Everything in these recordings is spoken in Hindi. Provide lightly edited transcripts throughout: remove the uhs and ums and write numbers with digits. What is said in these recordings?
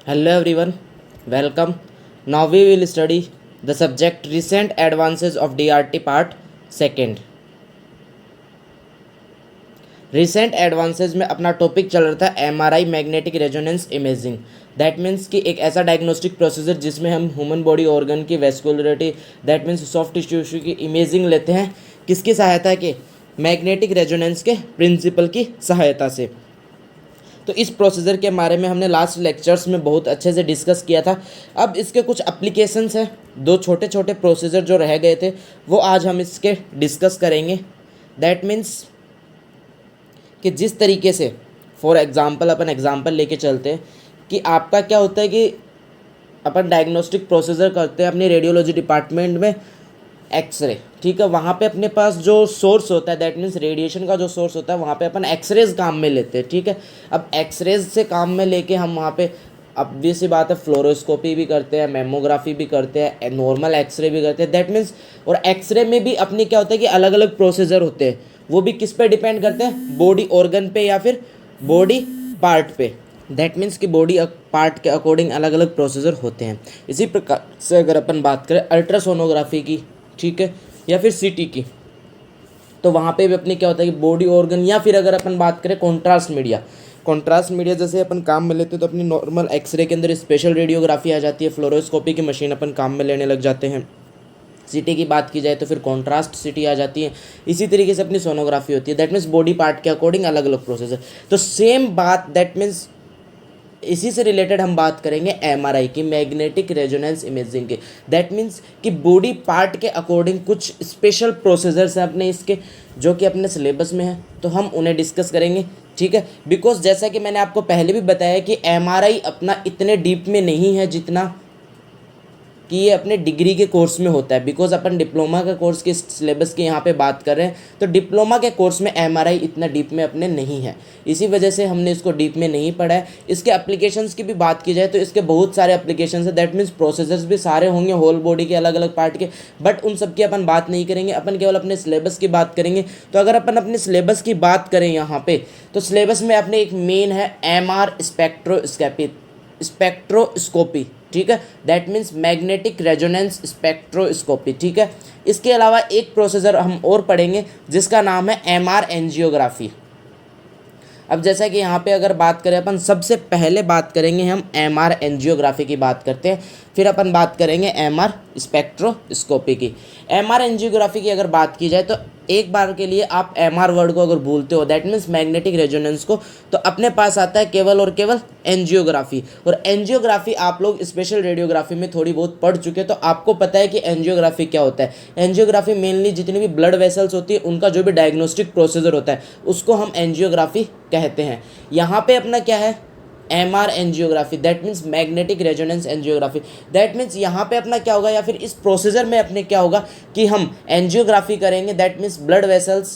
Hello everyone, welcome. Now we will study the subject recent advances of DRT part second. Recent advances में अपना टॉपिक चल रहा था MRI magnetic resonance imaging. That means कि एक ऐसा डायग्नोस्टिक प्रोसीजर जिसमें हम ह्यूमन बॉडी ऑर्गन की vascularity that means soft tissue की इमेजिंग लेते हैं किसकी सहायता के, मैग्नेटिक रेजोनेंस के प्रिंसिपल की सहायता से। तो इस प्रोसीजर के बारे में हमने लास्ट लेक्चर्स में बहुत अच्छे से डिस्कस किया था। अब इसके कुछ एप्लीकेशंस हैं, दो छोटे छोटे प्रोसीजर जो रह गए थे वो आज हम इसके डिस्कस करेंगे। दैट मीन्स कि जिस तरीके से फॉर एग्ज़ाम्पल अपन एग्ज़ाम्पल लेके चलते हैं कि आपका क्या होता है कि अपन डायग्नोस्टिक प्रोसीजर करते हैं अपनी रेडियोलॉजी डिपार्टमेंट में एक्सरे, ठीक है। वहाँ पे अपने पास जो सोर्स होता है दैट मीन्स रेडिएशन का जो सोर्स होता है वहाँ पे अपन एक्सरेज काम में लेते हैं, ठीक है। अब एक्सरेज से काम में लेके हम वहाँ पे ऑब्वियस सी बात है फ्लोरोस्कोपी भी करते हैं, मेमोग्राफी भी करते हैं, नॉर्मल एक्सरे भी करते हैं। दैट मीन्स और एक्सरे में भी अपने क्या होता है कि अलग अलग प्रोसीजर होते हैं, वो भी किस पे डिपेंड करते हैं, बॉडी ऑर्गन पे या फिर बॉडी पार्ट पे। दैट मीन्स कि बॉडी पार्ट के अकॉर्डिंग अलग अलग प्रोसीजर होते हैं। इसी प्रकार से अगर अपन बात करें अल्ट्रासोनोग्राफी की, ठीक है, या फिर सीटी की, तो वहाँ पे भी अपने क्या होता है कि बॉडी ऑर्गन, या फिर अगर अपन बात करें कॉन्ट्रास्ट मीडिया जैसे अपन काम में लेते हैं तो अपनी नॉर्मल एक्सरे के अंदर स्पेशल रेडियोग्राफी आ जाती है, फ्लोरोस्कोपी की मशीन अपन काम में लेने लग जाते हैं। सिटी की बात की जाए तो फिर कॉन्ट्रास्ट सिटी आ जाती है। इसी तरीके से अपनी सोनोग्राफी होती है। दैट मीन्स बॉडी पार्ट के अकॉर्डिंग अलग अलग प्रोसेस है। तो सेम बात दैट मीन्स इसी से रिलेटेड हम बात करेंगे एमआरआई की, मैग्नेटिक रेजोनेंस इमेजिंग की। दैट मीन्स कि बॉडी पार्ट के अकॉर्डिंग कुछ स्पेशल प्रोसीजर्स हैं अपने इसके जो कि अपने सिलेबस में है, तो हम उन्हें डिस्कस करेंगे, ठीक है। बिकॉज जैसा कि मैंने आपको पहले भी बताया कि एमआरआई अपना इतने डीप में नहीं है जितना कि ये अपने डिग्री के कोर्स में होता है। बिकॉज अपन डिप्लोमा के कोर्स के सिलेबस की यहाँ पे बात कर रहे हैं, तो डिप्लोमा के कोर्स में एमआरआई इतना डीप में अपने नहीं है, इसी वजह से हमने इसको डीप में नहीं पढ़ा है। इसके एप्लीकेशंस की भी बात की जाए तो इसके बहुत सारे एप्लीकेशंस हैं। दैट मीन्स प्रोसेसर्स भी सारे होंगे होल बॉडी के अलग अलग पार्ट के, बट उन सब की अपन बात नहीं करेंगे, अपन केवल अपने सिलेबस की बात करेंगे। तो अगर अपन अपने सिलेबस की बात करें यहाँ पे, तो सिलेबस में अपने एक मेन है एमआर स्पेक्ट्रोस्कोपी, ठीक है। That means magnetic resonance spectroscopy, ठीक है। इसके अलावा एक प्रोसीजर हम और पढ़ेंगे जिसका नाम है एमआर एंजियोग्राफी। अब जैसा कि यहाँ पे अगर बात करें अपन, सबसे पहले बात करेंगे हम एमआर एंजियोग्राफी की बात करते हैं, फिर अपन बात करेंगे एमआर स्पेक्ट्रोस्कोपी की। एमआर एंजियोग्राफी की अगर बात की जाए तो एक बार के लिए आप एमआर वर्ड को अगर भूलते हो दैट मीन्स मैग्नेटिक रेजोनेंस को, तो अपने पास आता है केवल और केवल एंजियोग्राफी। और एंजियोग्राफी आप लोग स्पेशल रेडियोग्राफी में थोड़ी बहुत पढ़ चुके हैं, तो आपको पता है कि एंजियोग्राफी क्या होता है। एंजियोग्राफी मेनली जितनी भी ब्लड वेसल्स होती है उनका जो भी डायग्नोस्टिक प्रोसीजर होता है उसको हम एंजियोग्राफी कहते हैं। यहाँ पे अपना क्या है, MR angiography, that means magnetic resonance angiography. That means यहाँ पे अपना क्या होगा, या फिर इस प्रोसीजर में अपने क्या होगा कि हम एंजियोग्राफी करेंगे, दैट मीन्स ब्लड वेसल्स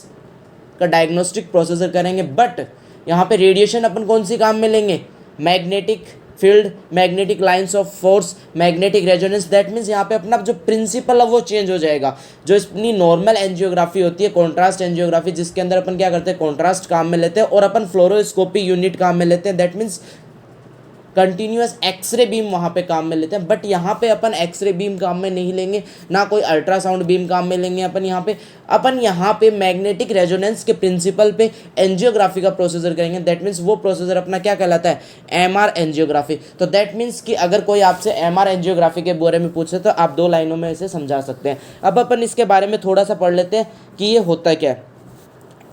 का डायग्नोस्टिक प्रोसीजर करेंगे। बट यहाँ पे रेडिएशन अपन कौन सी काम में लेंगे, magnetic field, magnetic lines of force, magnetic resonance. That means यहाँ पे अपना जो प्रिंसिपल है वो चेंज हो जाएगा। जो अपनी नॉर्मल एंजियोग्राफी होती है, कॉन्ट्रास्ट एंजियोग्राफी, जिसके अंदर अपन क्या करते हैं, कॉन्ट्रास्ट काम में लेते हैं और अपन फ्लोरोस्कोपी यूनिट काम में लेते हैं। That means continuous X-ray beam वहाँ पे काम में लेते हैं। बट यहाँ पे अपन एक्सरे बीम काम में नहीं लेंगे, ना कोई अल्ट्रासाउंड बीम काम में लेंगे। अपन यहाँ पे मैग्नेटिक रेजोनेंस के प्रिंसिपल पे एंजियोग्राफी का प्रोसीजर करेंगे। दैट मीन्स वो प्रोसीजर अपना क्या कहलाता है, एमआर एंजियोग्राफी। तो दैट मीन्स कि अगर कोई आपसे एमआर एंजियोग्राफी के बारे में पूछे तो आप दो लाइनों में इसे समझा सकते हैं। अब अपन इसके बारे में थोड़ा सा पढ़ लेते हैं कि ये होता क्या है।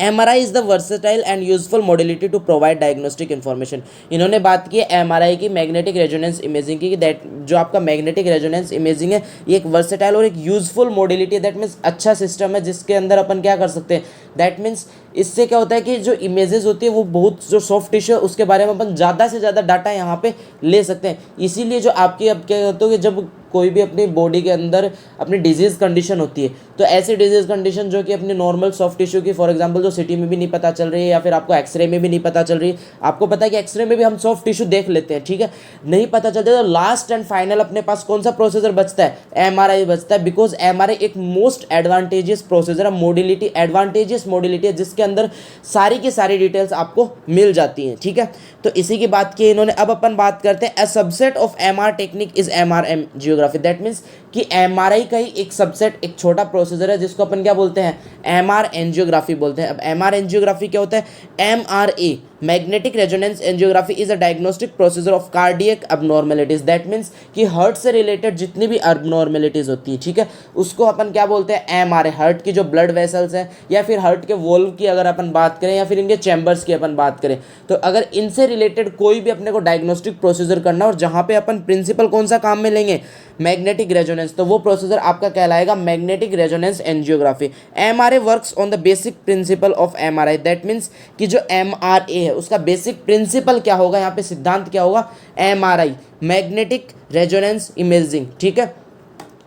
MRI is the versatile and useful modality to provide diagnostic information. इन्होंने बात की है MRI की, मैग्नेटिक रेजोनेंस इमेजिंग की, दैट जो आपका मैग्नेटिक रेजोनेंस इमेजिंग है ये एक वर्सेटाइल और एक यूजफुल मॉडलिटी है। दैट मीन्स अच्छा सिस्टम है जिसके अंदर अपन क्या कर सकते हैं, दैट मीन्स इससे क्या होता है कि जो इमेजेस होती है वो बहुत जो सॉफ्ट टिश्यू है उसके बारे में अपन ज़्यादा से ज़्यादा डाटा यहाँ पे ले सकते हैं। इसीलिए जो आपकी अब क्या होता है कि जब कोई भी अपनी बॉडी के अंदर अपनी डिजीज़ कंडीशन होती है, तो ऐसी डिजीज़ कंडीशन जो कि अपनी नॉर्मल सॉफ्ट टिश्यू की, फॉर एग्जांपल जो सिटी में भी नहीं पता चल रही है या फिर आपको एक्सरे में भी नहीं पता चल रही है, आपको पता है कि एक्सरे में भी हम सॉफ्ट टिश्यू देख लेते हैं, ठीक है, नहीं पता चलता, तो लास्ट एंड फाइनल अपने पास कौन सा प्रोसीजर बचता है, एमआरआई बचता है, बिकॉज एमआरआई एक मोस्ट एडवांटेजियस प्रोसीजर है, मोडिलिटी एडवांटेजियस मोडिलिटी है, जिसके अंदर सारी की सारी डिटेल्स आपको मिल जाती हैं, ठीक है। तो इसी की बात की इन्होंने। अब अपन बात करते हैं, a subset of MR technique is MR angiography, that means कि एमआरआई का ही एक सबसेट, एक छोटा प्रोसीजर है जिसको अपन क्या बोलते हैं, एमआर एंजियोग्राफी बोलते हैं। अब एमआर एंजियोग्राफी क्या होता है, MRA magnetic resonance angiography is a diagnostic procedure of cardiac abnormalities, that means कि हार्ट से रिलेटेड जितनी भी अबनॉर्मेलिटीज होती है, ठीक है, उसको अपन क्या बोलते हैं, एमआरए। हार्ट की जो ब्लड वेसल्स हैं या फिर हार्ट के वॉल्व की अगर अपन बात करें या फिर इनके चैम्बर्स की अपन बात करें, तो अगर इनसे रिलेटेड कोई भी अपने को डायग्नोस्टिक प्रोसीजर करना और जहाँ पे अपन प्रिंसिपल कौन सा काम में लेंगे, मैग्नेटिक रेजोनेंस, तो वो प्रोसीजर आपका कहलाएगा magnetic resonance angiography. MRA works on the basic principle of MRI, that means कि जो एमआरए है उसका बेसिक प्रिंसिपल क्या होगा, यहाँ पे सिद्धांत क्या होगा, एमआरआई मैग्नेटिक रेजोनेंस इमेजिंग, ठीक है।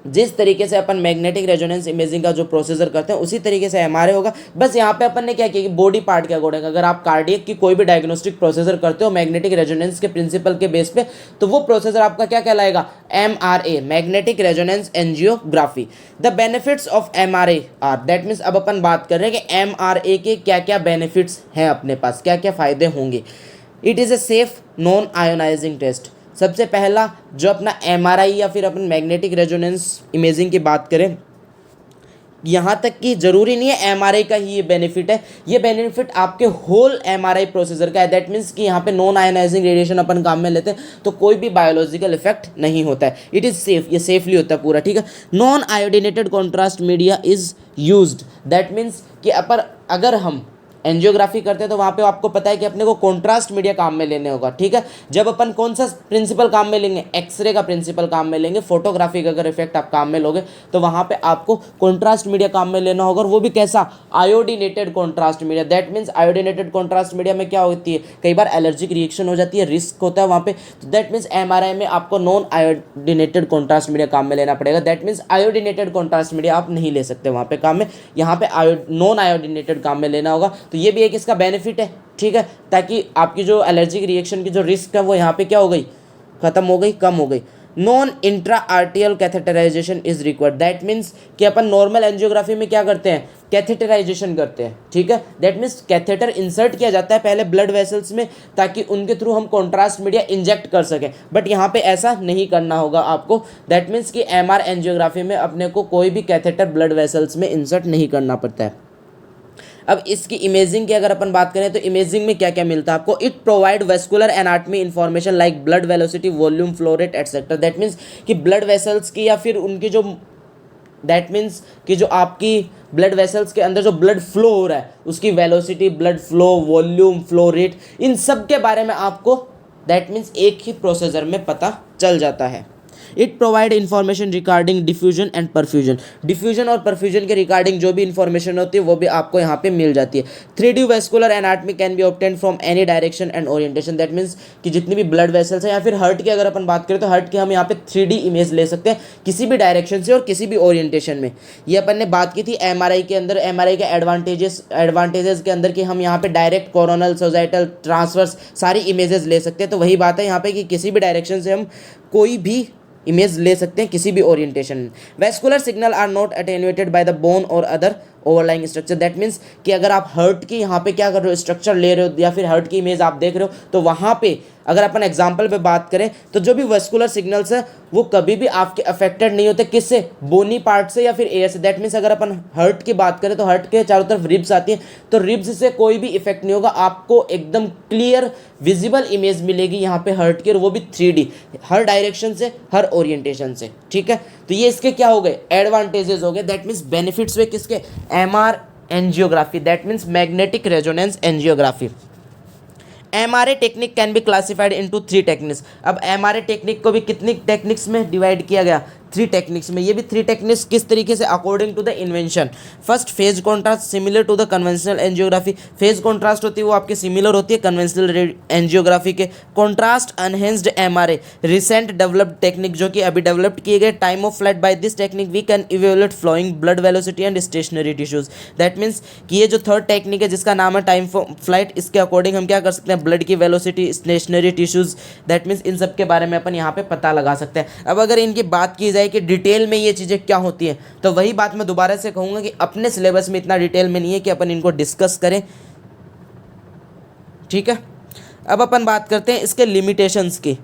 जिस तरीके से अपन मैग्नेटिक रेजोनेंस इमेजिंग का जो प्रोसीजर करते हैं उसी तरीके से एमआरआई होगा। बस यहाँ पे अपन ने क्या किया कि बॉडी पार्ट के अकॉर्डिंग अगर आप कार्डियक की कोई भी डायग्नोस्टिक प्रोसीजर करते हो मैग्नेटिक रेजोनेंस के प्रिंसिपल के बेस पे, तो वो प्रोसीजर आपका क्या कहलाएगा, MRA magnetic resonance angiography. The benefits of MRA are, that means अब अपन बात कर रहे हैं कि एमआरए के क्या क्या बेनिफिट्स हैं अपने पास, क्या क्या फायदे होंगे। It is a safe non ionizing test. सबसे पहला जो अपना एमआरआई या फिर अपन मैग्नेटिक रेजोनेंस इमेजिंग की बात करें, यहाँ तक कि ज़रूरी नहीं है एमआरआई का ही ये बेनिफिट है, ये बेनिफिट आपके होल एमआरआई प्रोसीजर का है। दैट मीन्स कि यहाँ पे नॉन आयोनाइजिंग रेडिएशन अपन काम में लेते हैं तो कोई भी बायोलॉजिकल इफेक्ट नहीं होता है। इट इज़ सेफ, ये सेफली होता है पूरा, ठीक है। Non iodinated contrast media is used, that means कि अगर हम एंजियोग्राफी करते हैं तो वहाँ पे आपको पता है कि अपने को कॉन्ट्रास्ट मीडिया काम में लेने होगा, ठीक है। जब अपन कौन सा प्रिंसिपल काम में लेंगे, एक्सरे का प्रिंसिपल काम में लेंगे, फोटोग्राफी का अगर इफेक्ट आप काम में लोगे तो वहाँ पे आपको कॉन्ट्रास्ट मीडिया काम में लेना होगा, और वो भी कैसा, iodinated contrast media. That means iodinated contrast media में क्या होती है, कई बार एलर्जिक रिएक्शन हो जाती है, रिस्क होता है वहाँ पे, तो दैट मीन्स एमआरआई में आपको नॉन आयोडीनेटेड कॉन्ट्रास्ट मीडिया काम में लेना पड़ेगा। That means iodinated contrast media आप नहीं ले सकते वहाँ पे काम में, यहाँ पे नॉन आयोडीनेटेड काम में लेना होगा। तो ये भी एक इसका बेनिफिट है, ठीक है, ताकि आपकी जो एलर्जिक रिएक्शन की जो रिस्क है वो यहाँ पे क्या हो गई, खत्म हो गई, कम हो गई। Non intra arterial catheterization is required, that means कि अपन नॉर्मल एंजियोग्राफी में क्या करते हैं, कैथेटराइजेशन करते हैं, ठीक है। दैट मीन्स कैथेटर इंसर्ट किया जाता है पहले ब्लड वेसल्स में ताकि उनके थ्रू हम कॉन्ट्रास्ट मीडिया इंजेक्ट कर सकें, बट यहाँ पे ऐसा नहीं करना होगा आपको। दैट मीन्स कि एमआर एंजियोग्राफी में अपने को कोई भी कैथेटर ब्लड वेसल्स में इंसर्ट नहीं करना पड़ता है। अब इसकी इमेजिंग की अगर अपन बात करें तो इमेजिंग में क्या क्या मिलता है आपको, it provide vascular anatomy information like blood velocity, volume, flow rate etcetera. That means कि ब्लड वेसल्स की या फिर उनकी जो, दैट मीन्स कि जो आपकी ब्लड वेसल्स के अंदर जो ब्लड फ्लो हो रहा है उसकी velocity, blood flow, volume, flow rate, इन सब के बारे में आपको दैट मीन्स एक ही प्रोसीजर में पता चल जाता है। It provide information regarding diffusion and perfusion, diffusion और परफ्यूजन के रिगार्डिंग जो भी इन्फॉर्मेशन होती है वो भी आपको यहाँ पे मिल जाती है। 3D vascular anatomy can be obtain from any direction and orientation, that means कि जितनी भी ब्लड वेसल्स हैं या फिर हार्ट की अगर अपन बात करें तो हार्ट की हम यहाँ पे 3D इमेज ले सकते हैं किसी भी डायरेक्शन से और किसी भी ओरिएंटेशन में। ये अपन ने बात की थी एमआरआई के अंदर, एमआरआई के एडवांटेजेस के अंदर कि हम यहाँ पे डायरेक्ट कोरोनल, सोजाइटल, ट्रांसवर्स सारी इमेजेस ले सकते हैं। तो वही बात है यहाँ पे कि किसी भी डायरेक्शन से हम कोई भी इमेज ले सकते हैं किसी भी ओरिएंटेशन में। Vascular signal are not attenuated by the bone और other overlying structure, that means कि अगर आप हार्ट की यहाँ पे क्या कर रहे हो, स्ट्रक्चर ले रहे हो या फिर हार्ट की इमेज आप देख रहे हो, तो वहाँ पे अगर अपन एग्जाम्पल पे बात करें तो जो भी वेस्कुलर सिग्नल्स है वो कभी भी आपके अफेक्टेड नहीं होते, किससे, बोनी पार्ट से या फिर एयर से। दैट मीन्स अगर अपन हार्ट की बात करें तो हार्ट के चारों तरफ रिब्स आती हैं, तो रिब्स से कोई भी इफेक्ट नहीं होगा, आपको एकदम क्लियर विजिबल इमेज मिलेगी यहाँ पे हार्ट की, और वो भी 3D, हर डायरेक्शन से, हर ओरिएंटेशन से, ठीक है। तो ये इसके क्या हो गए, एडवांटेजेस हो गए, दैट मीन्स बेनिफिट्स हुए किसके, MR angiography, that means magnetic resonance angiography. MRA technique can be classified into 3 techniques. अब एमआरए टेक्निक को भी कितनी टेक्निक्स में डिवाइड किया गया, थ्री टेक्निक्स में, ये भी थ्री टेक्निक्स किस तरीके से according to the invention. First phase contrast similar to the conventional angiography, phase contrast होती है वो आपकी सिमिलर होती है कन्वेंशनल एंजियोग्राफी के। Contrast enhanced MRI, recent developed technique जो कि अभी डेवलप्ड किए गए। Time of flight, by this technique we can evaluate flowing blood velocity and stationary tissues. That means कि ये जो थर्ड टेक्निक है जिसका नाम है टाइम ऑफ फ्लाइट, इसके अकॉर्डिंग हम क्या कर सकते हैं, ब्लड की velocity, stationary tissues, that means इन सब के बारे में अपन यहाँ पे पता लगा सकते हैं। अब अगर इनकी बात की जाए कि डिटेल में ये चीज़ें क्या होती हैं, तो वही बात मैं दोबारा से कहूँगा कि अपने सिलेबस में इतना डिटेल में नहीं है कि अपन इनको डिस्कस करें, ठीक है। अब अपन बात करते हैं इसके लिमिटेशंस की।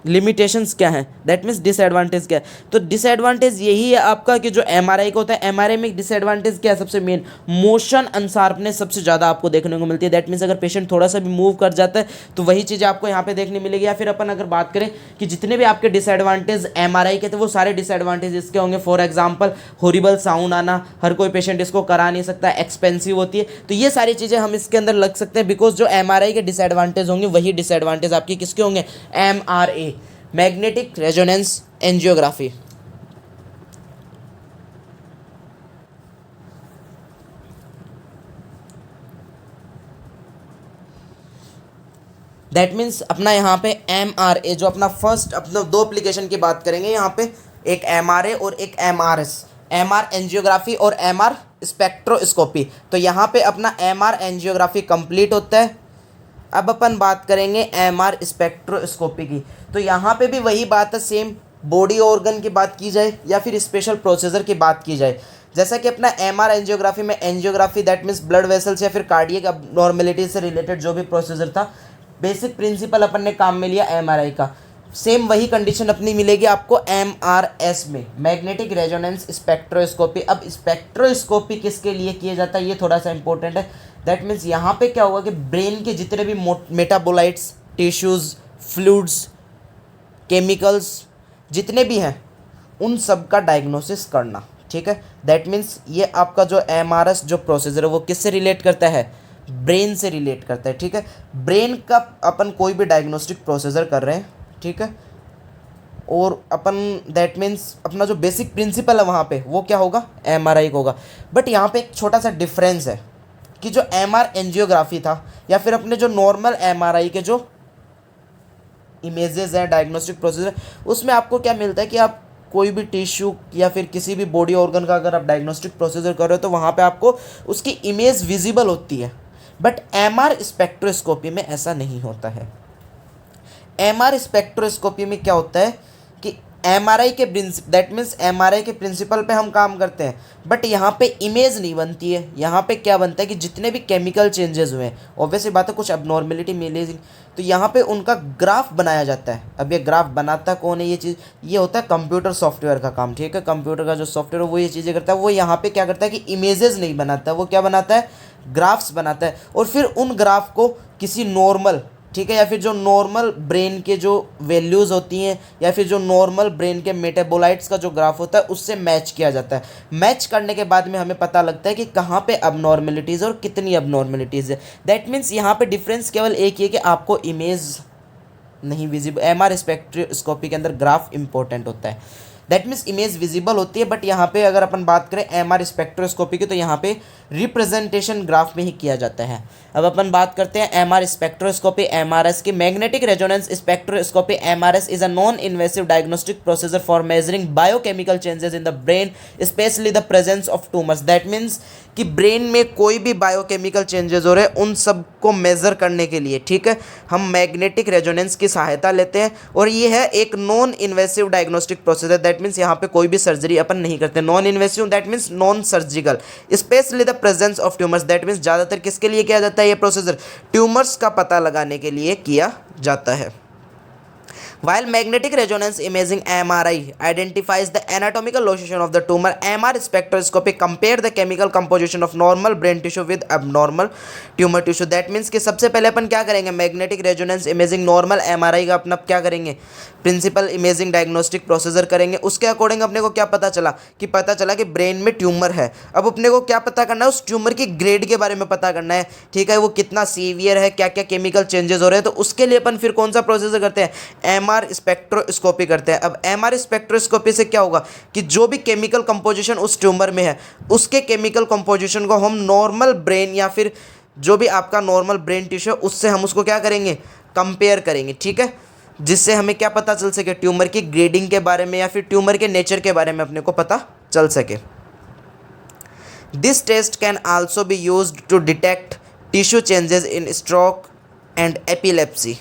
लिमिटेशंस क्या है, दैट मीन्स डिसएडवांटेज क्या है। तो डिसएडवांटेज यही है आपका कि जो एमआरआई का होता है, एमआरआई में डिसएडवांटेज क्या है, सबसे मेन मोशन अनशार्पनेस सबसे ज़्यादा आपको देखने को मिलती है। दैट मीन्स अगर पेशेंट थोड़ा सा भी मूव कर जाता है तो वही चीज़ आपको यहाँ पे देखने मिलेगी। या फिर अपन अगर बात करें कि जितने भी आपके डिसएडवांटेज एमआरआई के थे वो सारे डिसएडवांटेज इसके होंगे। फॉर एग्जाम्पल हॉरिबल साउंड आना, हर कोई पेशेंट इसको करा नहीं सकता, एक्सपेंसिव होती है, तो ये सारी चीज़ें हम इसके अंदर लग सकते हैं। बिकॉज जो एमआरआई के डिसएडवांटेज होंगे वही डिसएडवांटेज आपकी किसके होंगे, MRA, magnetic resonance angiography. That means अपना यहाँ पे एमआरए जो अपना फर्स्ट, अपना दो एप्लीकेशन की बात करेंगे यहाँ पे, एक एमआरए और एक एमआरएस, एमआर एंजियोग्राफी और एमआर स्पेक्ट्रोस्कोपी। तो यहाँ पे अपना एमआर एंजियोग्राफी कंप्लीट होता है। अब अपन बात करेंगे एमआर स्पेक्ट्रोस्कोपी की। तो यहाँ पे भी वही बात है, सेम बॉडी ऑर्गन की बात की जाए या फिर स्पेशल प्रोसीजर की बात की जाए। जैसा कि अपना एमआर एंजियोग्राफी में angiography that means blood vessels या फिर कार्डियक अबनॉर्मेलिटी से रिलेटेड जो भी प्रोसीजर था, बेसिक प्रिंसिपल अपन ने काम में लिया एमआरआई का। सेम वही कंडीशन अपनी मिलेगी आपको एमआरएस में, मैग्नेटिक रेजोनेंस स्पेक्ट्रोस्कोपी। अब स्पेक्ट्रोस्कोपी किसके लिए किया जाता है ये थोड़ा सा इंपॉर्टेंट है। दैट मीन्स यहाँ पे क्या होगा कि ब्रेन के जितने भी मेटाबोलाइट्स, टिश्यूज़, फ्लूइड्स, केमिकल्स जितने भी हैं उन सब का डायग्नोसिस करना, ठीक है। दैट मीन्स ये आपका जो एमआरएस जो प्रोसीजर है वो किससे रिलेट करता है, ब्रेन से रिलेट करता है, ठीक है। ब्रेन का अपन कोई भी डायग्नोस्टिक प्रोसीजर कर रहे हैं, ठीक है, और अपन दैट मीन्स अपना जो बेसिक प्रिंसिपल है वहाँ पे वो क्या होगा, एमआरआई का होगा। बट यहाँ पे एक छोटा सा डिफरेंस है कि जो एमआर एंजियोग्राफी था या फिर अपने जो नॉर्मल एमआरआई के जो इमेजेस हैं, डायग्नोस्टिक प्रोसीजर, उसमें आपको क्या मिलता है कि आप कोई भी टिश्यू या फिर किसी भी बॉडी ऑर्गन का अगर आप डायग्नोस्टिक प्रोसीजर कर रहे हो तो वहाँ पे आपको उसकी इमेज विजिबल होती है। बट एमआर स्पेक्ट्रोस्कोपी में ऐसा नहीं होता है। एमआर स्पेक्ट्रोस्कोपी में क्या होता है कि एमआरआई के दैट मीन्स एमआरआई के प्रिंसिपल पे हम काम करते हैं, बट यहाँ पे इमेज नहीं बनती है। यहाँ पे क्या बनता है कि जितने भी केमिकल चेंजेस हुए हैं, ऑब्वियसली बात है कुछ अबनॉर्मेलिटी मिली, तो यहाँ पे उनका ग्राफ बनाया जाता है। अब ये ग्राफ बनाता कौन है, ये चीज़ ये होता है कंप्यूटर सॉफ्टवेयर का काम, ठीक है। कंप्यूटर का जो सॉफ्टवेयर है वो ये चीज़ें करता है। वो यहाँ पे क्या करता है कि इमेजेस नहीं बनाता, वो क्या बनाता है, ग्राफ्स बनाता है। और फिर उन ग्राफ को किसी नॉर्मल, ठीक है, या फिर जो नॉर्मल ब्रेन के जो वैल्यूज़ होती हैं या फिर जो नॉर्मल ब्रेन के मेटाबोलाइट्स का जो ग्राफ होता है उससे मैच किया जाता है। मैच करने के बाद में हमें पता लगता है कि कहाँ पे अबनॉर्मेलिटीज़ और कितनी अबनॉर्मेलिटीज़ है। दैट मीन्स यहाँ पे डिफरेंस केवल एक ही है कि आपको इमेज नहीं विजिबल, एमआर स्पेक्ट्रोस्कोपी के अंदर ग्राफ इंपॉर्टेंट होता है। दैट मीन्स इमेज विजिबल होती है, बट यहाँ पे अगर अपन बात करें एमआर स्पेक्ट्रोस्कोपी की तो यहाँ पे रिप्रेजेंटेशन ग्राफ में ही किया जाता है। अब अपन बात करते हैं एमआर स्पेक्ट्रोस्कोपी एमआरएस की। Magnetic resonance spectroscopy MRS is a non invasive diagnostic procedure for measuring biochemical changes in the brain, specially the presence of tumours. That means कि ब्रेन में कोई भी बायोकेमिकल चेंजेस हो रहे हैं उन सब को मेज़र करने के लिए, ठीक है, हम मैग्नेटिक रेजोनेंस की सहायता लेते हैं। और ये है एक non invasive diagnostic procedure. That means यहाँ पे कोई भी सर्जरी अपन नहीं करते। Non invasive that means non surgical, specially the presence of tumours. That means ज़्यादातर किसके लिए किया जाता है ये प्रोसीजर, ट्यूमर्स का पता लगाने के लिए किया जाता है। While magnetic resonance imaging MRI identifies the anatomical location of the tumor, MR spectroscopy compare the chemical composition of normal brain tissue with abnormal tumor tissue. That means कि सबसे पहले अपन क्या करेंगे, magnetic resonance imaging normal MRI का अपना क्या करेंगे, प्रिंसिपल इमेजिंग डायग्नोस्टिक प्रोसीजर करेंगे। उसके अकॉर्डिंग अपने को क्या पता चला कि ब्रेन में ट्यूमर है। अब अपने को क्या पता करना है, उस ट्यूमर की ग्रेड के बारे में पता करना है, ठीक है, वो कितना सीवियर है, क्या क्या केमिकल चेंजेस हो रहे हैं। तो उसके लिए अपन फिर कौन सा प्रोसीजर करते हैं, एमआर स्पेक्ट्रोस्कोपी करते हैं। अब एमआर स्पेक्ट्रोस्कोपी से क्या होगा कि जो भी केमिकल कंपोजिशन उस ट्यूमर में है उसके केमिकल कंपोजिशन को हम नॉर्मल ब्रेन या फिर जो भी आपका नॉर्मल ब्रेन टिश्यू है उससे हम उसको क्या करेंगे, कंपेयर करेंगे, ठीक है, जिससे हमें क्या पता चल सके, ट्यूमर की ग्रेडिंग के बारे में या फिर ट्यूमर के नेचर के बारे में अपने को पता चल सके। This test can also be used to detect tissue changes in stroke and epilepsy.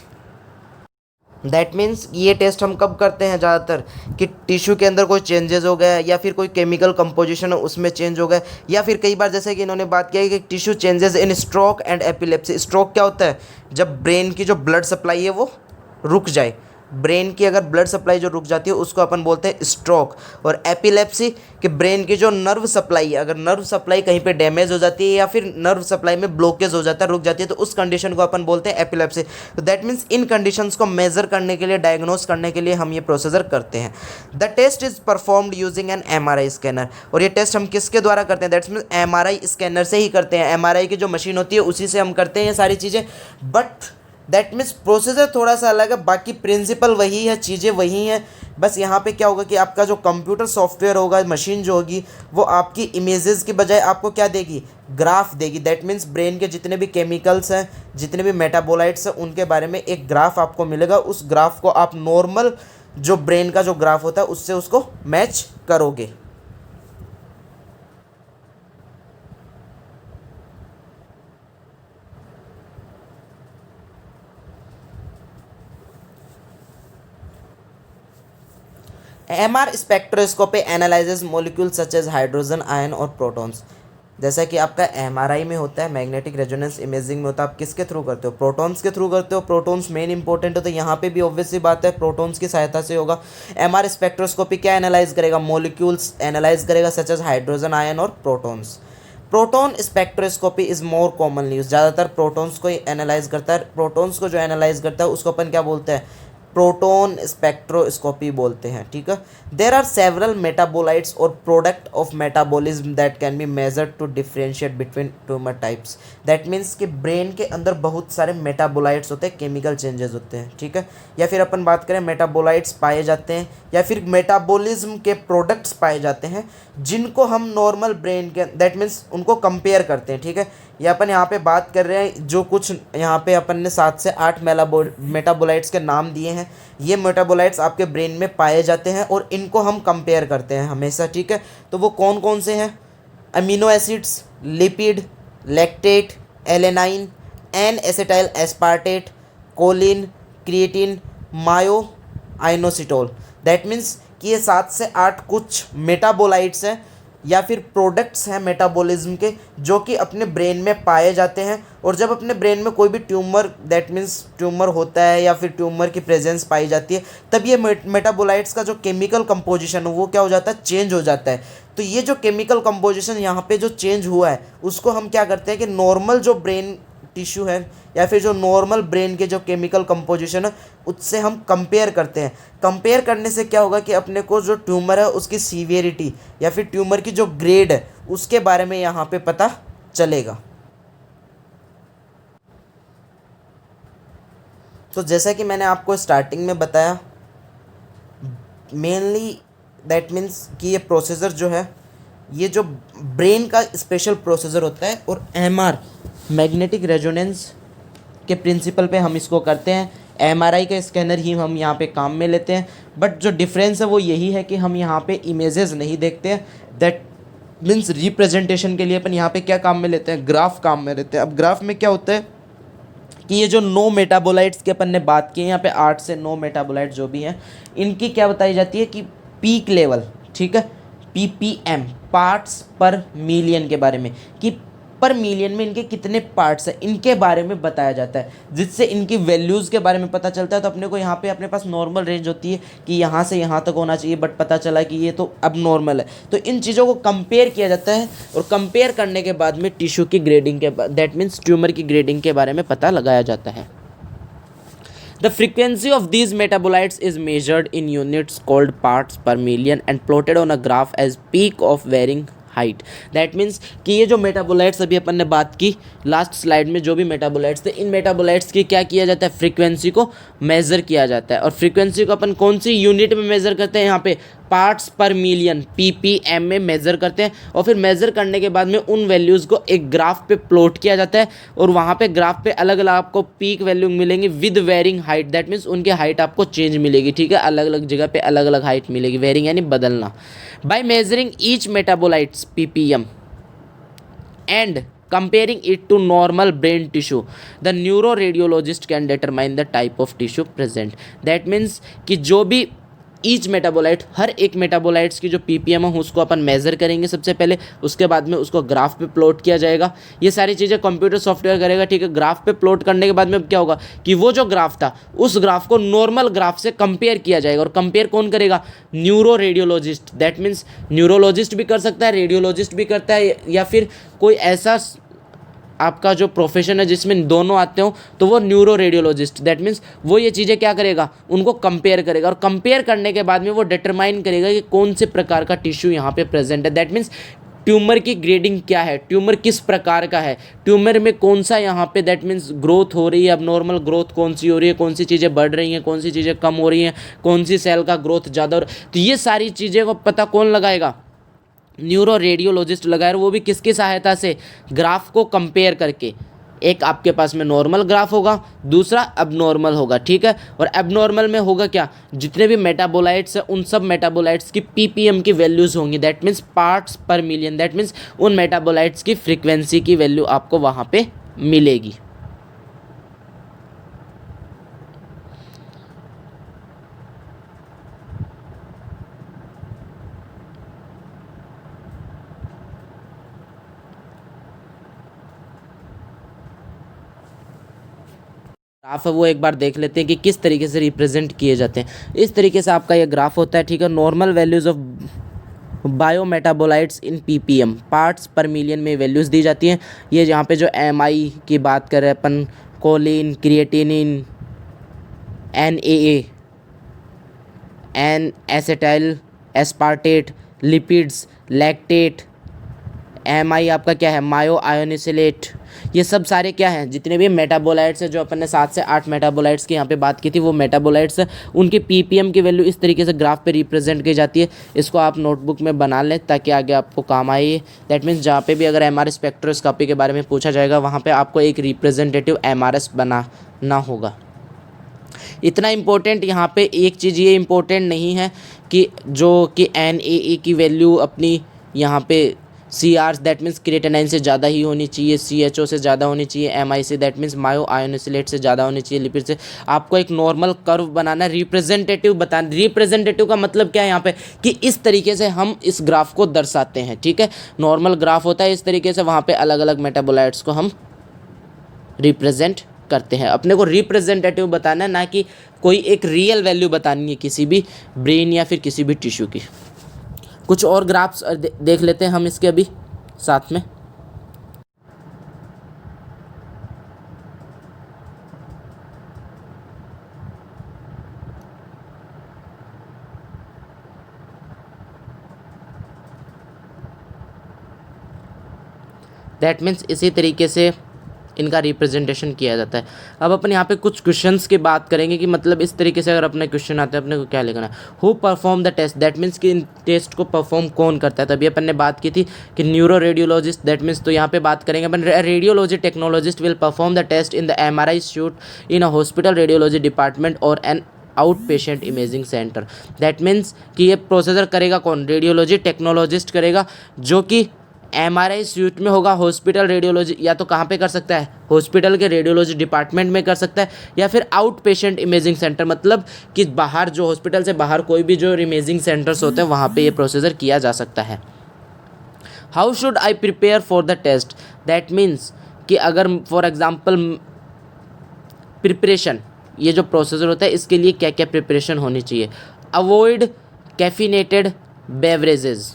That means ये टेस्ट हम कब करते हैं ज़्यादातर कि टिश्यू के अंदर कोई चेंजेस हो गया या फिर कोई केमिकल कंपोजिशन है उसमें चेंज हो गया, या फिर कई बार जैसे कि इन्होंने बात किया है कि tissue changes in stroke and epilepsy. Stroke क्या होता है, जब ब्रेन की जो ब्लड सप्लाई है वो रुक जाए, ब्रेन की अगर ब्लड सप्लाई जो रुक जाती है उसको अपन बोलते हैं स्ट्रोक। और एपिलेप्सी कि ब्रेन की जो नर्व सप्लाई है, अगर नर्व सप्लाई कहीं पे डैमेज हो जाती है या फिर नर्व सप्लाई में ब्लॉकेज हो जाता है, रुक जाती है, तो उस कंडीशन को अपन बोलते हैं एपिलेप्सी। तो दैट मीन्स इन कंडीशंस को मेजर करने के लिए, डायग्नोस करने के लिए हम ये प्रोसीजर करते हैं। The test is performed using an MRI scanner. और ये टेस्ट हम किसके द्वारा करते हैं, दैट्स मीन्स एमआरआई स्कैनर से ही करते हैं। एमआरआई की जो मशीन होती है उसी से हम करते हैं ये सारी चीज़ें, बट दैट मीन्स प्रोसीजर थोड़ा सा अलग है, बाकी प्रिंसिपल वही है, चीज़ें वही हैं। बस यहाँ पे क्या होगा कि आपका जो कंप्यूटर सॉफ्टवेयर होगा, मशीन जो होगी, वो आपकी इमेजेस की बजाय आपको क्या देगी, ग्राफ देगी। दैट मीन्स ब्रेन के जितने भी केमिकल्स हैं, जितने भी मेटाबोलाइट्स हैं, उनके बारे में एक ग्राफ आपको मिलेगा। उस ग्राफ को आप नॉर्मल जो ब्रेन का जो ग्राफ होता है उससे उसको मैच करोगे। MR spectroscopy analyses molecule such as hydrogen, ion और प्रोटॉन्स। जैसा कि आपका एमआरआई में होता है, मैग्नेटिक रेजोनेंस इमेजिंग में होता है, आप किसके थ्रू करते हो, प्रोटॉन्स के थ्रू करते हो। प्रोटॉन्स मेन इंपॉर्टेंट है, तो यहाँ पे भी ऑब्वियस सी बात है प्रोटॉन्स की सहायता से होगा। एमआर स्पेक्ट्रोस्कोपी क्या एनालाइज करेगा, मोलिक्यूल्स एनालाइज करेगा सच एज हाइड्रोजन, आयन और protons. Proton spectroscopy is more commonly use, ज़्यादातर प्रोटॉन्स को ही एनालाइज करता है। प्रोटॉन्स को जो एनालाइज करता है उसको अपन क्या बोलते हैं, प्रोटोन स्पेक्ट्रोस्कोपी बोलते हैं, ठीक है। देर आर सेवरल मेटाबोलाइट्स और product of metabolism that can be measured to differentiate between tumour types. That means कि ब्रेन के अंदर बहुत सारे मेटाबोलाइट्स होते हैं, केमिकल चेंजेस होते हैं, ठीक है। या फिर अपन बात करें मेटाबोलाइट्स पाए जाते हैं या फिर मेटाबॉलिज्म के प्रोडक्ट्स पाए जाते हैं, जिनको हम नॉर्मल ब्रेन के, दैट मीन्स उनको कंपेयर करते हैं, ठीक है। या अपन यहाँ पे बात कर रहे हैं, जो कुछ यहाँ पे अपन ने 7 से 8 मेटाबोलाइट्स के नाम दिए हैं, ये मेटाबोलाइट्स आपके ब्रेन में पाए जाते हैं और इनको हम कंपेयर करते हैं हमेशा, ठीक है। तो वो कौन कौन से हैं, amino acids, lipid, lactate, alanine, N acetyl aspartate, choline, creatine, myo inositol. That means कि ये 7 से 8 कुछ मेटाबोलाइट्स हैं या फिर प्रोडक्ट्स हैं मेटाबॉलिज्म के, जो कि अपने ब्रेन में पाए जाते हैं। और जब अपने ब्रेन में कोई भी ट्यूमर, दैट मीन्स ट्यूमर होता है या फिर ट्यूमर की प्रेजेंस पाई जाती है, तब ये मेटाबोलाइट्स का जो केमिकल कंपोजिशन है वो क्या हो जाता है, चेंज हो जाता है। तो ये जो केमिकल कंपोजिशन यहाँ पे जो चेंज हुआ है उसको हम क्या करते हैं कि नॉर्मल जो ब्रेन टिश्यू है या फिर जो नॉर्मल ब्रेन के जो केमिकल कंपोजिशन है उससे हम कंपेयर करते हैं। कंपेयर करने से क्या होगा कि अपने को जो ट्यूमर है उसकी सीवियरिटी या फिर ट्यूमर की जो ग्रेड है उसके बारे में यहाँ पे पता चलेगा। तो जैसा कि मैंने आपको स्टार्टिंग में बताया, मेनली दैट मीन्स कि ये प्रोसीजर जो है, ये जो ब्रेन का स्पेशल प्रोसीजर होता है और एमआर मैग्नेटिक रेजोनेंस के प्रिंसिपल पे हम इसको करते हैं। एमआरआई का स्कैनर ही हम यहाँ पे काम में लेते हैं, बट जो डिफरेंस है वो यही है कि हम यहाँ पे इमेजेस नहीं देखते हैं। दैट मीन्स रिप्रेजेंटेशन के लिए अपन यहाँ पे क्या काम में लेते हैं, ग्राफ काम में लेते हैं। अब ग्राफ में क्या होता है कि ये जो 9 मेटाबोलाइट्स की अपन ने बात की है, यहाँ पे 8 से 9 मेटाबोलाइट्स जो भी हैं, इनकी क्या बताई जाती है कि पीक लेवल, ठीक है, पीपीएम, पार्ट्स पर मिलियन के बारे में, कि पर मिलियन में इनके कितने पार्ट्स हैं इनके बारे में बताया जाता है, जिससे इनकी वैल्यूज़ के बारे में पता चलता है। तो अपने को यहाँ पे अपने पास नॉर्मल रेंज होती है कि यहाँ से यहाँ तक होना चाहिए, बट पता चला कि ये तो अब नॉर्मल है। तो इन चीज़ों को कंपेयर किया जाता है और कंपेयर करने के बाद में टिश्यू की ग्रेडिंग के, दैट मीन्स ट्यूमर की ग्रेडिंग के बारे में पता लगाया जाता है। The frequency of these metabolites is measured in units called parts per million and plotted on a graph as peak of varying height. That means कि ये जो मेटाबोलाइट्स अभी अपन ने बात की लास्ट स्लाइड में, जो भी मेटाबोलाइट्स थे, इन मेटाबोलाइट्स की क्या किया जाता है, फ्रीक्वेंसी को मेज़र किया जाता है। और फ्रीक्वेंसी को अपन कौन सी यूनिट में मेज़र करते हैं, यहाँ पे पार्ट्स पर मिलियन ppm में मेज़र करते हैं। और फिर मेज़र करने के बाद में उन वैल्यूज़ को एक ग्राफ पे प्लॉट किया जाता है और वहाँ पे ग्राफ पे अलग अलग आपको पीक वैल्यू मिलेंगे with varying height. That means उनके हाइट आपको चेंज मिलेगी, ठीक है, अलग अलग जगह पे अलग अलग हाइट मिलेगी। वेरिंग यानी बदलना। By measuring each metabolites ppm and comparing it to normal brain tissue, the neuroradiologist can determine the type of tissue present. That means कि जो भी ईच मेटाबोलाइट, हर एक मेटाबोलाइट्स की जो ppm है उसको अपन मेज़र करेंगे सबसे पहले, उसके बाद में उसको ग्राफ पे प्लॉट किया जाएगा। ये सारी चीज़ें कंप्यूटर सॉफ्टवेयर करेगा, ठीक है। ग्राफ पे प्लॉट करने के बाद में क्या होगा कि वो जो ग्राफ था उस ग्राफ को नॉर्मल ग्राफ से कंपेयर किया जाएगा। और कंपेयर कौन करेगा, neuro radiologist. That means neurologist भी कर सकता है, रेडियोलॉजिस्ट भी करता है, या फिर कोई ऐसा आपका जो प्रोफेशन है जिसमें दोनों आते हो तो वो न्यूरो रेडियोलॉजिस्ट। दैट मीन्स वो ये चीज़ें क्या करेगा, उनको कंपेयर करेगा। और कंपेयर करने के बाद में वो डिटरमाइन करेगा कि कौन से प्रकार का टिश्यू यहाँ पे प्रेजेंट है। दैट मीन्स ट्यूमर की ग्रेडिंग क्या है, ट्यूमर किस प्रकार का है, ट्यूमर में कौन सा यहाँ पे दैट मीन्स ग्रोथ हो रही है, अब नॉर्मल ग्रोथ कौन सी हो रही है, कौन सी चीज़ें बढ़ रही हैं, कौन सी चीज़ें कम हो रही हैं, कौन सी सेल का ग्रोथ ज़्यादा हो रहा है। तो ये सारी चीज़ें को पता कौन लगाएगा, न्यूरो रेडियोलॉजिस्ट लगाएगा। वो भी किसकी सहायता से, ग्राफ को कंपेयर करके। एक आपके पास में नॉर्मल ग्राफ होगा, दूसरा अबनॉर्मल होगा, ठीक है। और अबनॉर्मल में होगा क्या, जितने भी मेटाबोलाइट्स हैं उन सब मेटाबोलाइट्स की ppm की वैल्यूज़ होंगी। That means parts per million. That means उन मेटाबोलाइट्स की फ्रीक्वेंसी की वैल्यू आपको वहाँ पे मिलेगी। ग्राफ है वो एक बार देख लेते हैं कि किस तरीके से रिप्रेजेंट किए जाते हैं। इस तरीके से आपका ये ग्राफ होता है, ठीक है। Normal values of biometabolites in ppm, parts per million में वैल्यूज़ दी जाती हैं। ये यहाँ पे जो mi की बात कर रहे हैं अपन, choline, creatinine, NAA, N acetyl aspartate, lipids, lactate, mi आपका क्या है, मायो आयोनिसिलेट। ये सब सारे क्या हैं, जितने भी मेटाबोलाइट्स हैं, जो अपन ने 7 से 8 मेटाबोलाइट्स की यहाँ पे बात की थी, वो मेटाबोलाइट्स हैं, उनकी ppm की वैल्यू इस तरीके से ग्राफ पे रिप्रेजेंट की जाती है। इसको आप नोटबुक में बना लें ताकि आगे आपको काम आए। दैट मीन्स जहाँ पे भी अगर MR स्पेक्ट्रोस्कोपी के बारे में पूछा जाएगा वहाँ पर आपको एक रिप्रेजेंटेटिव MRS बनाना होगा। इतना इम्पोर्टेंट यहाँ पे एक चीज़ ये इम्पोर्टेंट नहीं है कि जो कि NAA की वैल्यू अपनी यहाँ पे CR दैट मीन्स क्रिएटिनाइन से ज़्यादा ही होनी चाहिए, CHO से ज़्यादा होनी चाहिए, MI से दैट मीन्स मायो आयोनिसिलेट से ज़्यादा होनी चाहिए, लिपिड से। आपको एक नॉर्मल कर्व बनाना, रिप्रेजेंटेटिव बताना। रिप्रेजेंटेटिव का मतलब क्या है यहाँ पे, कि इस तरीके से हम इस ग्राफ को दर्शाते हैं, ठीक है। नॉर्मल ग्राफ होता है इस तरीके से, वहाँ पर अलग अलग मेटाबोलाइट्स को हम रिप्रेजेंट करते हैं। अपने को रिप्रेजेंटेटिव बताना है, ना कि कोई एक रियल वैल्यू बतानी है किसी भी ब्रेन या फिर किसी भी टिश्यू की। कुछ और ग्राफ्स देख लेते हैं हम इसके अभी साथ में। दैट मीन्स इसी तरीके से इनका रिप्रेजेंटेशन किया जाता है। अब अपन यहाँ पे कुछ क्वेश्चंस की बात करेंगे कि मतलब इस तरीके से अगर अपने क्वेश्चन आते हैं अपने को क्या लिखना है। Who perform the test, that means कि इन टेस्ट को परफॉर्म कौन करता है। तभी अपन ने बात की थी कि न्यूरो रेडियोलॉजिस्ट, दैट मीन्स तो यहाँ पे बात करेंगे अपन radiology technologist will perform the test in the MRI suite in a hospital radiology department और an outpatient imaging centre. That means कि ये प्रोसीजर करेगा कौन, रेडियोलॉजी टेक्नोलॉजिस्ट करेगा, जो कि MRI सूट में होगा। हॉस्पिटल रेडियोलॉजी या तो कहाँ पे कर सकता है, हॉस्पिटल के रेडियोलॉजी डिपार्टमेंट में कर सकता है, या फिर आउट पेशेंट इमेजिंग सेंटर, मतलब कि बाहर जो हॉस्पिटल से बाहर कोई भी जो इमेजिंग सेंटर्स होते हैं वहाँ पे ये प्रोसीजर किया जा सकता है। How should I prepare for the test, that means कि अगर फॉर एग्जाम्पल प्रिपरेशन, ये जो प्रोसीजर होता है इसके लिए क्या क्या प्रिपरेशन होनी चाहिए। अवॉइड कैफिनेटेड बेवरेजेस,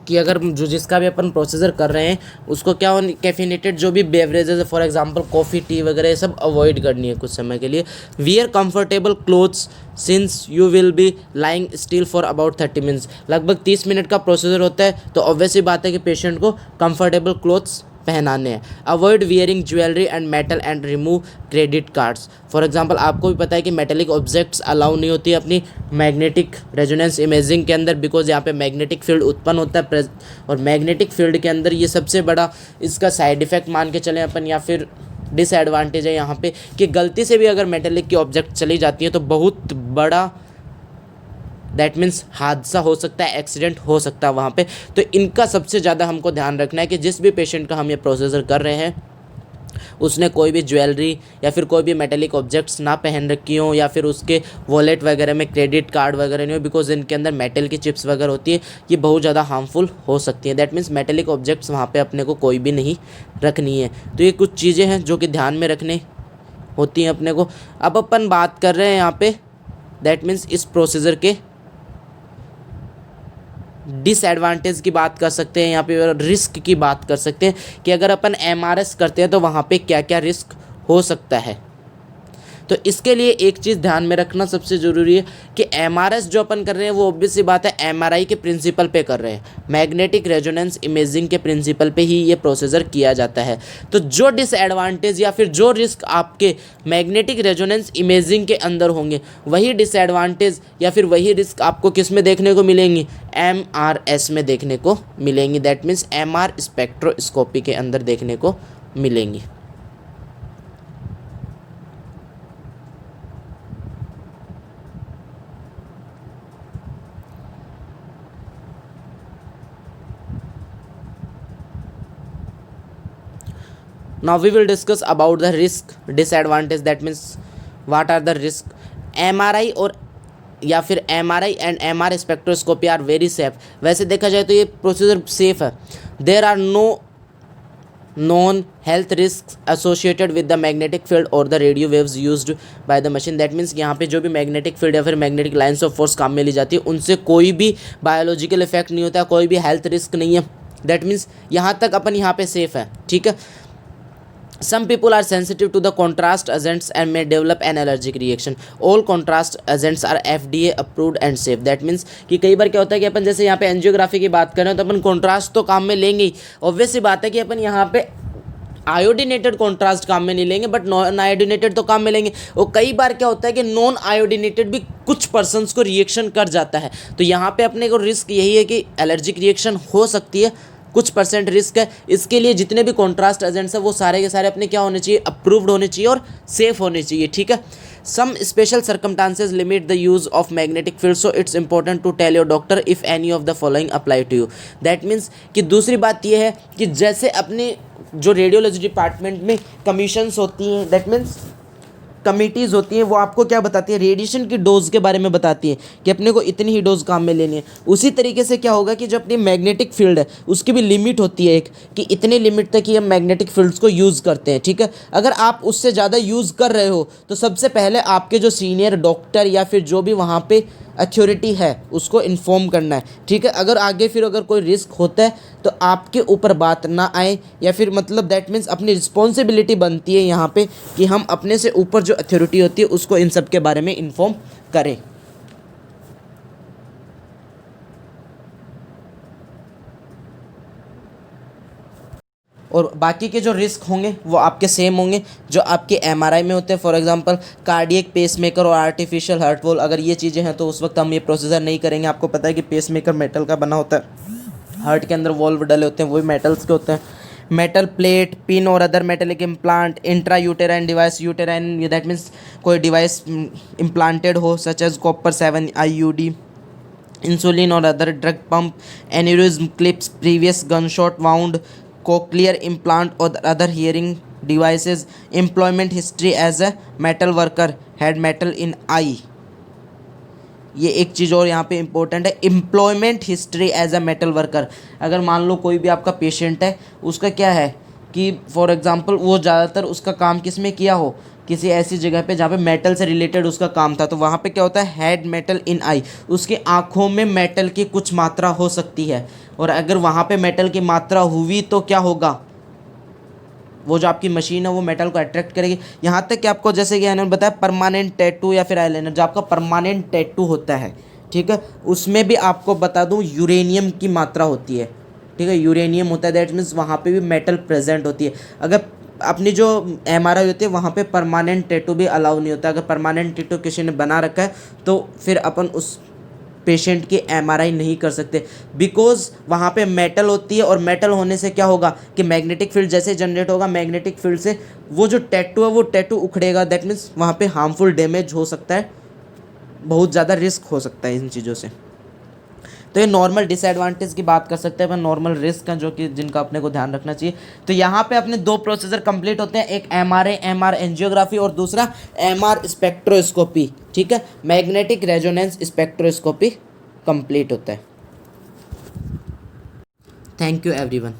कि अगर जो जिसका भी अपन प्रोसीजर कर रहे हैं उसको क्या हो, कैफिनेटेड जो भी बेवरेजेस है फॉर एग्जांपल कॉफ़ी टी वगैरह ये सब अवॉइड करनी है कुछ समय के लिए। Wear comfortable clothes since you will be lying still for about 30 minutes. लगभग 30 मिनट का प्रोसीजर होता है तो ऑब्वियसली बात है कि पेशेंट को कंफर्टेबल क्लोथ्स पहनाने हैं। Avoid wearing jewellery and metal and remove credit cards. For example आपको भी पता है कि मेटेलिक ऑब्जेक्ट्स अलाउ नहीं होती है अपनी मैग्नेटिक रेजोनेंस इमेजिंग के अंदर, बिकॉज यहाँ पे मैग्नेटिक फील्ड उत्पन्न होता है और मैग्नेटिक फील्ड के अंदर ये सबसे बड़ा इसका साइड इफेक्ट मान के चलें अपन या फिर डिसएडवांटेज है यहाँ पे कि गलती से भी अगर मेटेलिक की ऑब्जेक्ट चली जाती है तो बहुत बड़ा दैट मीन्स हादसा हो सकता है, एक्सीडेंट हो सकता है वहाँ पे। तो इनका सबसे ज़्यादा हमको ध्यान रखना है कि जिस भी पेशेंट का हम ये प्रोसीजर कर रहे हैं उसने कोई भी ज्वेलरी या फिर कोई भी मेटेलिक ऑब्जेक्ट्स ना पहन रखी हो या फिर उसके वॉलेट वगैरह में क्रेडिट कार्ड वगैरह नहीं हो, बिकॉज इनके अंदर मेटल की चिप्स वगैरह होती है, ये बहुत ज़्यादा हार्मफुल हो सकती है। दैट मीन्स मेटेलिक ऑब्जेक्ट्स वहाँ पे अपने को कोई भी नहीं रखनी है। तो ये कुछ चीज़ें हैं जो कि ध्यान में रखने होती हैं अपने को। अब अपन बात कर रहे हैं यहाँ पे दैट मीन्स इस प्रोसीजर के डिसएडवांटेज की बात कर सकते हैं, यहाँ पे रिस्क की बात कर सकते हैं कि अगर अपन एमआरएस करते हैं तो वहाँ पे क्या क्या रिस्क हो सकता है। तो इसके लिए एक चीज़ ध्यान में रखना सबसे ज़रूरी है कि एमआरएस जो अपन कर रहे हैं वो ऑब्वियस सी बात है एमआरआई के प्रिंसिपल पे कर रहे हैं, मैग्नेटिक रेजोनेंस इमेजिंग के प्रिंसिपल पे ही ये प्रोसीजर किया जाता है। तो जो डिसएडवांटेज या फिर जो रिस्क आपके मैग्नेटिक रेजोनेंस इमेजिंग के अंदर होंगे वही डिसएडवांटेज या फिर वही रिस्क आपको किस में देखने को मिलेंगी, एमआरएस में देखने को मिलेंगी। दैट मीन्स एमआर स्पेक्ट्रोस्कोपी के अंदर देखने को मिलेंगी। Now we will discuss about the risk disadvantage, that means what are the risk। MRI और या फिर MRI and MR spectroscopy are very safe. वैसे देखा जाए तो ये प्रोसीजर सेफ है। There are no non health risk associated with the magnetic field और the radio waves used by the machine. That means यहाँ पे जो भी मैग्नेटिक फील्ड या फिर मैग्नेटिक लाइन्स ऑफ फोर्स काम में ली जाती है उनसे कोई भी बायोलॉजिकल इफेक्ट नहीं होता है, कोई भी हेल्थ रिस्क नहीं है। दैट मीन्स यहाँ तक अपन यहाँ पे सेफ है, ठीक है। Some people are sensitive to the contrast agents and may develop an allergic reaction. All contrast agents are FDA approved and safe. That means कि कई बार क्या होता है कि अपन जैसे यहाँ पे एंजियोग्राफी की बात करें तो अपन कॉन्ट्रास्ट तो काम में लेंगे ही। ऑब्वियस सी बात है कि अपन यहाँ पे आयोडिनेटेड कॉन्ट्रास्ट काम में नहीं लेंगे बट नॉन आयोडिनेटेड तो काम में लेंगे। और कई बार क्या होता है कि नॉन आयोडिनेटेड भी कुछ पर्सन्स को रिएक्शन कर जाता है। तो यहाँ पे अपने को रिस्क यही है कि एलर्जिक रिएक्शन हो सकती है, कुछ परसेंट रिस्क है। इसके लिए जितने भी कॉन्ट्रास्ट एजेंट्स हैं वो सारे के सारे अपने क्या होने चाहिए, अप्रूव्ड होने चाहिए और सेफ होने चाहिए, ठीक है। Some special circumstances limit the use of magnetic field, so it's important to tell your doctor if any of the following apply to you. That means कि दूसरी बात यह है कि जैसे अपने जो रेडियोलॉजी डिपार्टमेंट में कमीशंस होती हैं, दैट मीन्स कमिटीज़ होती हैं, वो आपको क्या बताती है, रेडिएशन की डोज के बारे में बताती है कि अपने को इतनी ही डोज काम में लेनी है। उसी तरीके से क्या होगा कि जो अपनी मैग्नेटिक फील्ड है उसकी भी लिमिट होती है एक, कि इतने लिमिट तक ही हम मैग्नेटिक फील्ड्स को यूज़ करते हैं, ठीक है। अगर आप उससे ज़्यादा यूज़ कर रहे हो तो सबसे पहले आपके जो सीनियर डॉक्टर या फिर जो भी वहाँ पे अथॉरिटी है उसको इन्फॉर्म करना है, ठीक है। अगर आगे फिर अगर कोई रिस्क होता है तो आपके ऊपर बात ना आए या फिर मतलब दैट मीन्स अपनी रिस्पॉन्सिबिलिटी बनती है यहाँ पे कि हम अपने से ऊपर जो अथॉरिटी होती है उसको इन सब के बारे में इन्फॉर्म करें। और बाकी के जो रिस्क होंगे वो आपके सेम होंगे जो आपके एमआरआई में होते हैं। फॉर एग्जांपल कार्डियक पेसमेकर और आर्टिफिशियल हार्ट वॉल, अगर ये चीज़ें हैं तो उस वक्त हम ये प्रोसीजर नहीं करेंगे। आपको पता है कि पेसमेकर मेटल का बना होता है, हार्ट के अंदर वॉल्व डले होते हैं वो भी मेटल्स के होते हैं। मेटल प्लेट, पिन और other metallic implant, intra uterine device, uterine that means कोई डिवाइस इम्प्लांटेड हो such as copper 7 IUD, insulin और other drug pump, aneurysm clips, previous gunshot wound, cochlear implant or other hearing devices, employment history as a metal worker, had metal in eye। ये एक चीज़ और यहाँ पे इम्पोर्टेंट है, employment history as a metal worker. अगर मान लो कोई भी आपका पेशेंट है उसका क्या है कि फॉर एग्जांपल वो ज़्यादातर उसका काम किस में किया हो, किसी ऐसी जगह पे जहाँ पे मेटल से रिलेटेड उसका काम था, तो वहाँ पे क्या होता है, हैड मेटल इन आई, उसकी आँखों में मेटल की कुछ मात्रा हो सकती है। और अगर वहाँ पे मेटल की मात्रा हुई तो क्या होगा, वो जो आपकी मशीन है वो मेटल को अट्रैक्ट करेगी। यहाँ तक कि आपको जैसे कि मैंने बताया परमानेंट टैटू या फिर आईलाइनर, जो आपका परमानेंट टैटू होता है, ठीक है, उसमें भी आपको बता दूँ यूरेनियम की मात्रा होती है, ठीक है, यूरेनियम होता है, दैट मीन्स वहाँ पे भी मेटल प्रेजेंट होती है। अगर अपनी जो एमआरआई होती है वहाँ पे परमानेंट टैटू भी अलाउ नहीं होता। अगर परमानेंट टैटू किसी ने बना रखा है तो फिर अपन उस पेशेंट की एमआरआई नहीं कर सकते, बिकॉज वहाँ पे मेटल होती है, और मेटल होने से क्या होगा कि मैग्नेटिक फील्ड जैसे जनरेट होगा, मैग्नेटिक फील्ड से वो जो टैटू है वो टैटू उखड़ेगा, दैट मीन्स वहाँ पे हार्मफुल डैमेज हो सकता है, बहुत ज़्यादा रिस्क हो सकता है इन चीज़ों से। तो ये नॉर्मल डिसएडवांटेज की बात कर सकते हैं अपन, नॉर्मल रिस्क हैं जो कि जिनका अपने को ध्यान रखना चाहिए। तो यहाँ पे अपने दो प्रोसीजर कंप्लीट होते हैं, एक एमआर एंजियोग्राफी और दूसरा एमआर स्पेक्ट्रोस्कोपी, ठीक है, मैग्नेटिक रेजोनेंस स्पेक्ट्रोस्कोपी कंप्लीट होता है। Thank you everyone.